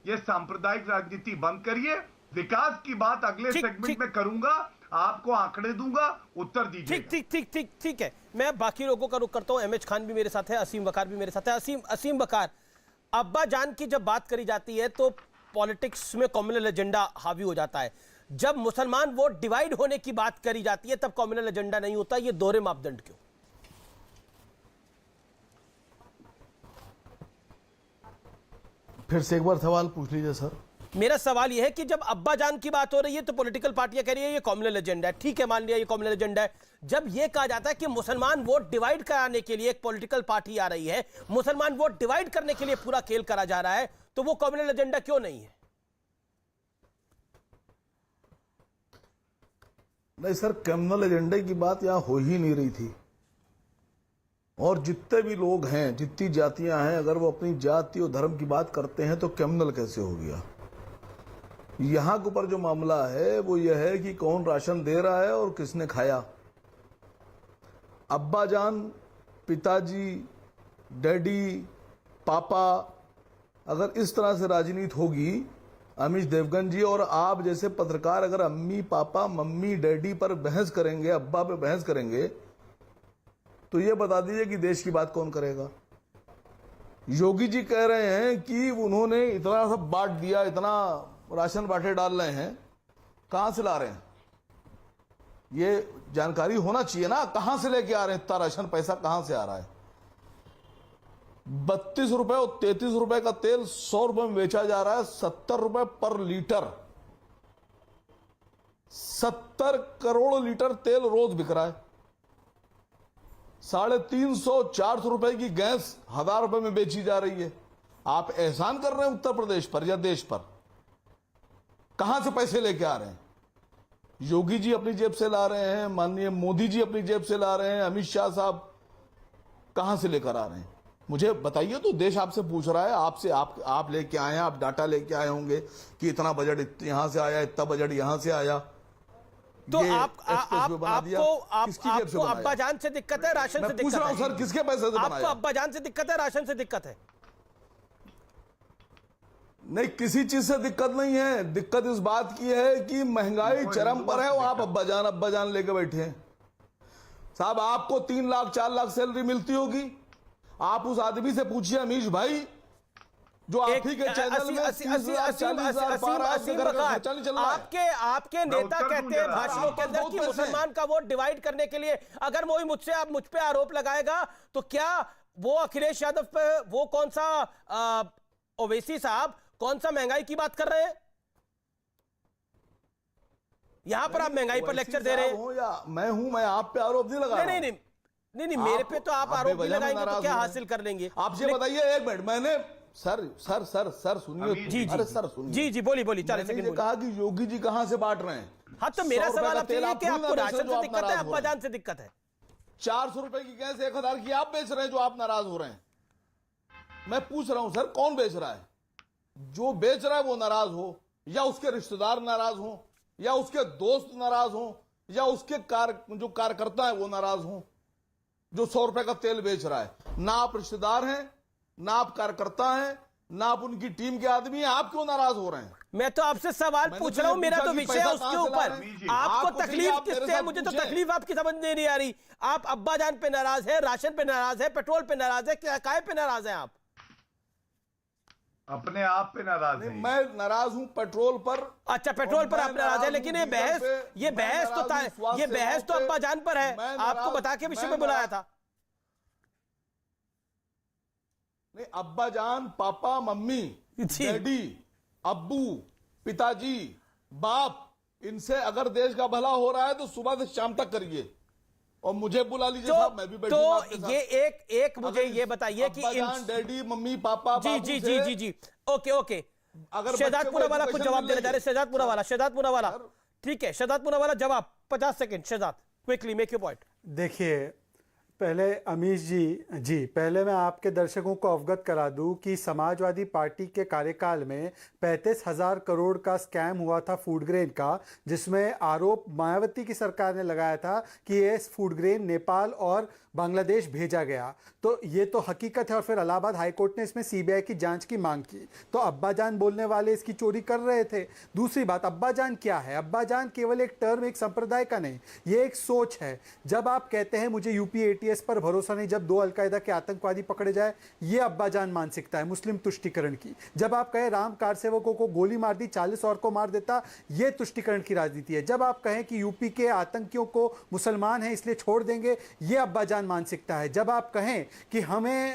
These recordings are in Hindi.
ये सांप्रदायिक राजनीति बंद करिए। विकास की बात अगले सेगमेंट में करूंगा, आपको आंकड़े दूंगा, उत्तर दीजिए। ठीक है, मैं बाकी लोगों का रुख करता हूं। एमएच खान भी मेरे साथ है, असीम वकार भी मेरे साथ है। असीम वकार, अब्बा जान की जब बात करी जाती है तो पॉलिटिक्स में कम्युनल एजेंडा हावी हो जाता है। जब मुसलमान वोट डिवाइड होने की बात करी जाती है तब कम्युनल एजेंडा नहीं होता। ये दोहरे मापदंड क्यों? फिर से एक बार सवाल पूछ लीजिए सर। मेरा सवाल यह है कि जब अब्बा जान की बात हो रही है तो पॉलिटिकल पार्टियां कह रही है ये कम्युनल एजेंडा है। ठीक है, मान लिया ये कम्युनल एजेंडा है। जब ये कहा जाता है कि मुसलमान वोट डिवाइड कराने के लिए एक पॉलिटिकल पार्टी आ रही है, मुसलमान वोट डिवाइड करने के लिए पूरा खेल करा जा रहा है, तो वो कम्युनल एजेंडा क्यों नहीं है? नहीं सर, कम्युनल एजेंडे की बात यहां हो ही नहीं रही थी। और जितने भी लोग हैं, जितनी जातियां हैं, अगर वो अपनी जाति और धर्म की बात करते हैं तो कम्युनल कैसे हो गया? यहां के ऊपर जो मामला है वो यह है कि कौन राशन दे रहा है और किसने खाया। अब्बा जान, पिताजी, डैडी, पापा, अगर इस तरह से राजनीति होगी, अमीश देवगन जी और आप जैसे पत्रकार अगर अम्मी, पापा, मम्मी, डैडी पर बहस करेंगे, अब्बा पे बहस करेंगे, तो ये बता दीजिए कि देश की बात कौन करेगा? योगी जी कह रहे हैं कि उन्होंने इतना सब बांट दिया, इतना राशन बांटे डाल रहे हैं, कहां से ला रहे हैं? ये जानकारी होना चाहिए ना, कहां से लेके आ रहे हैं इतना राशन, पैसा कहां से आ रहा है? 32 रुपए और 33 रुपए का तेल 100 रुपए में बेचा जा रहा है, 70 रुपए पर लीटर। 70 करोड़ लीटर तेल रोज बिक रहा है। 350-400 रुपए की गैस 1000 रुपए में बेची जा रही है। आप एहसान कर रहे हैं उत्तर प्रदेश पर या देश पर? कहां से पैसे लेके आ रहे हैं? योगी जी अपनी जेब से ला रहे हैं, माननीय मोदी जी अपनी जेब से ला रहे हैं, अमित शाह साहब कहां से लेकर आ रहे हैं? मुझे बताइए तो। देश आपसे पूछ रहा है, आपसे आप लेके आए हैं, आप डाटा लेके आए होंगे कि इतना बजट यहां से आया, इतना बजट यहां से आया। तो आपको अब्बा जान से दिक्कत है, राशन से दिक्कत है? पूछ रहा हूं सर, किसके पैसे से बनाया? आपको अब्बा जान से दिक्कत है, राशन से दिक्कत है? नहीं, किसी चीज से दिक्कत नहीं है। दिक्कत इस बात की है कि महंगाई चरम पर है और आप अब्बा जान लेके बैठे हैं। साहब, आपको 3 लाख 4 लाख सैलरी मिलती होगी। आप उस आदमी से पूछिए, अमीश भाई, जो आप ही के चैनल में आपके नेता कहते हैं भाषणों के अंदर कि मुसलमान का वोट डिवाइड करने के लिए अगर वो मुझ पे आरोप लगाएगा तो क्या वो अखिलेश यादव पे, वो कौन सा ओवैसी साहब कौन सा महंगाई की बात कर रहे हैं? यहां पर आप महंगाई पर लेक्चर दे रहे हैं। या मैं आप पे आरोप नहीं लगा रहा। नहीं, मेरे पे तो आप आरोप नहीं लगाएंगे तो क्या हासिल कर लेंगे? आप ये बताइए, एक मिनट, मैंने सर सुनिए। अरे सर सुनिए। जी बोलिए 40 सेकंड। कहा कि योगी जी कहां से बांट रहे हैं? हाँ, तो मेरा सवाल आपसे ये है कि आपको राशन से दिक्कत है, अब्बा जान से दिक्कत है? 400 रुपए की गैस 1000 की आप बेच रहे हैं, जो आप नाराज हो रहे हैं। मैं पूछ रहा हूं सर, कौन बेच रहा है? जो बेच रहा है वो नाराज हो, या उसके रिश्तेदार नाराज हो, या उसके दोस्त नाराज हो, या उसके जो कार्यकर्ता है वो नाराज हो, जो 100 रुपए का तेल बेच रहा है। ना आप रिश्तेदार हैं, ना आप कार्यकर्ता हैं, ना आप उनकी टीम के आदमी हैं, आप क्यों नाराज हो रहे हैं? मैं तो आपसे सवाल पूछ रहा हूं, मेरा तो विषय है उसके ऊपर। आपको तकलीफ किससे है? मुझे तो तकलीफ आपकी समझ में नहीं आ रही। आप अब्बा जान पे नाराज है, राशन पे नाराज है, पेट्रोल पे नाराज है, क्या काय पे नाराज है? आप अपने आप पे नाराज है। मैं नाराज हूं पेट्रोल पर। अच्छा, पेट्रोल पर आप नाराज है, लेकिन ये बहस तो अब्बा जान पर है। आपको बता के विषय में बुलाया था। नहीं, अब्बा जान, पापा, मम्मी, डैडी, अब्बू, पिताजी, बाप, इनसे अगर देश का भला हो रहा है तो सुबह से शाम तक करिए और मुझे बुला लीजिए। साहब, मैं भी बैठूंगा आपके साथ। ये एक मुझे ये बताइए कि डैडी, मम्मी, पापा, जी ओके। अगर शहजादपुरा वाला कुछ जवाब देना चाह रहे? शहजादपुरा वाला ठीक है, शहजादपुरा वाला जवाब 50 second. Shahzad, quickly make your point. देखिए, पहले अमीश जी पहले मैं आपके दर्शकों को अवगत करा दूं कि समाजवादी पार्टी के कार्यकाल में 35,000 करोड़ का स्कैम हुआ था फूड ग्रेन का, जिसमें आरोप मायावती की सरकार ने लगाया था कि ये फूड ग्रेन नेपाल और बांग्लादेश भेजा गया। तो ये तो हकीकत है और फिर इलाहाबाद हाईकोर्ट ने इसमें सीबीआई की जांच की मांग की। तो अब्बाजान बोलने वाले इसकी चोरी कर रहे थे। दूसरी बात, अब्बाजान क्या है? अब्बाजान केवल एक टर्म, एक संप्रदाय का नहीं, ये एक सोच है। जब आप कहते हैं मुझे यूपी एटीएस पर भरोसा नहीं जब 2 अलकायदा के आतंकवादी पकड़े जाए, ये अब्बाजान मानसिकता है मुस्लिम तुष्टीकरण की। जब आप कहें राम कार सेवकों को गोली मार दी, 40 और को मार देता, ये तुष्टीकरण की राजनीति है। जब आप कहें कि यूपी के आतंकियों को मुसलमान हैं इसलिए छोड़ देंगे, ये अब्बाजान मानसिकता है। जब आप कहें कि हमें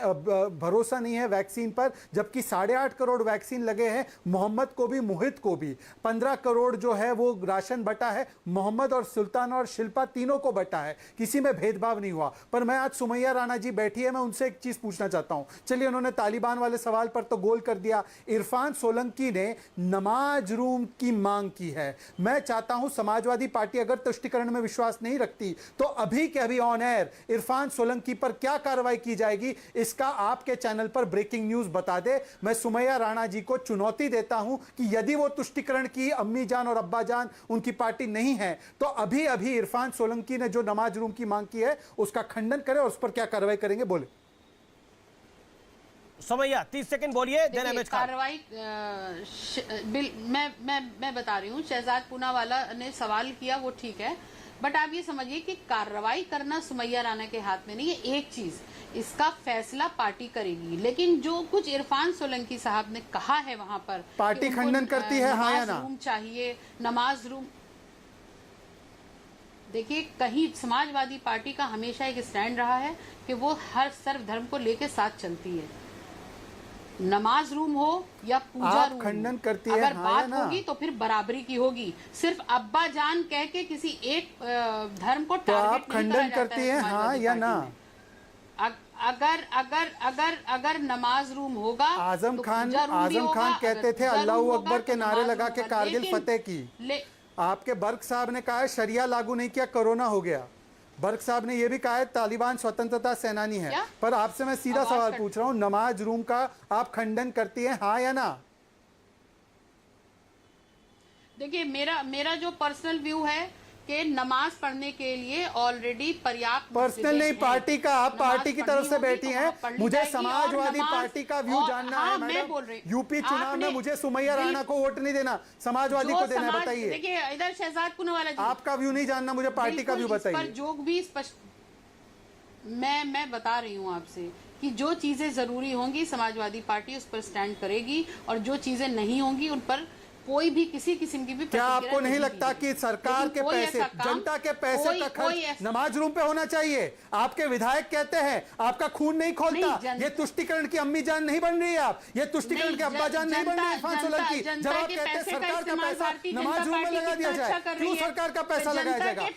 भरोसा नहीं है वैक्सीन पर, जबकि 8.5 करोड़ वैक्सीन लगे हैं, मोहम्मद को भी मोहित को भी 15 करोड़ जो है वो राशन बटा है, मोहम्मद और सुल्तान और शिल्पा तीनों को बटा है, किसी में भेदभाव नहीं हुआ। पर मैं आज सुमैया राणा जी बैठी है, मैं उनसे एक चीज पूछना चाहता हूं। चलिए, उन्होंने तालिबान वाले सवाल पर तो गोल कर दिया। इरफान सोलंकी ने नमाज रूम की मांग की है। मैं चाहता हूं समाजवादी पार्टी अगर तुष्टीकरण में विश्वास नहीं रखती तो अभी के अभी ऑन एयर इरफान सोलंकी पर क्या कार्रवाई की जाएगी, इसका आपके चैनल पर ब्रेकिंग न्यूज बता दे। मैं सुमैया राणा जी को चुनौती देता हूं कि यदि वो तुष्टीकरण की अम्मी जान और अब्बा जान उनकी पार्टी नहीं है तो अभी अभी इरफान सोलंकी ने जो नमाज रूम की मांग की है उसका खंडन करे और उस पर क्या कार्रवाई करेंगे, बोले। सुमैया 30 सेकंड बोलिए। कार्रवाई मैं बता रही हूँ, शहजाद पूनावाला ने सवाल किया वो ठीक है, बट आप ये समझिए कि कार्रवाई करना सुमैया राणा के हाथ में नहीं है। एक चीज, इसका फैसला पार्टी करेगी, लेकिन जो कुछ इरफान सोलंकी साहब ने कहा है वहां पर पार्टी खंडन करती है, हाँ या ना? रूम चाहिए, नमाज रूम। देखिए, कहीं समाजवादी पार्टी का हमेशा एक स्टैंड रहा है कि वो हर सर्व धर्म को लेकर साथ चलती है। नमाज रूम हो या पूजा रूम, खंडन करती है, अगर हाँ बात होगी तो फिर बराबरी की होगी। सिर्फ अब्बा जान कह के किसी एक धर्म को तो टारगेट आप खंडन करती है, हाँ या ना? अगर अगर अगर अगर नमाज रूम होगा, आजम तो खान पूजा रूम भी होगा, कहते अगर थे पूजा अल्लाह रूम अकबर होगा के तो नारे नमाज लगा रूम के होगा। कारगिल लेकिन फतेह की। आपके बर्क साहब ने कहा है शरिया लागू नहीं किया, कोरोना हो गया। बर्क साहब ने यह भी कहा है तालिबान स्वतंत्रता सेनानी है। क्या? पर आपसे मैं सीधा सवाल पूछ रहा हूं, नमाज रूम का आप खंडन करती हैं, हाँ या ना? देखिए, मेरा जो पर्सनल व्यू है कि नमाज पढ़ने के लिए ऑलरेडी पर्याप्त पर्सनल नहीं, पार्टी का। आप पार्टी की तरफ से बैठी हैं, मुझे समाजवादी पार्टी का व्यू जानना है मैडम। यूपी चुनाव में मुझे सुमैया राणा को वोट नहीं देना, समाजवादी को देना है, बताइए। देखिए, इधर शहजाद पूनावाला जी, आपका व्यू नहीं जानना, मुझे पार्टी का व्यू बताइए। जो भी स्पष्ट मैं बता रही हूँ आपसे कि जो चीजें जरूरी होंगी समाजवादी पार्टी उस पर स्टैंड करेगी, और जो चीजें नहीं होंगी उन पर कोई भी किसी किस्म की भी। क्या आपको नहीं लगता कि सरकार के पैसे, जनता के पैसे का खर्च नमाज रूम पे होना चाहिए? आपके विधायक कहते हैं आपका खून नहीं खोलता। ये तुष्टीकरण की अम्मी जान नहीं बन रही है आप, ये तुष्टीकरण के अब्बा जान नहीं बन रही है इरफान सोलंकी। जब आप कहते हैं सरकार का पैसा नमाज रूम में लगा दिया जाए, क्यों सरकार का पैसा लगाया जाएगा?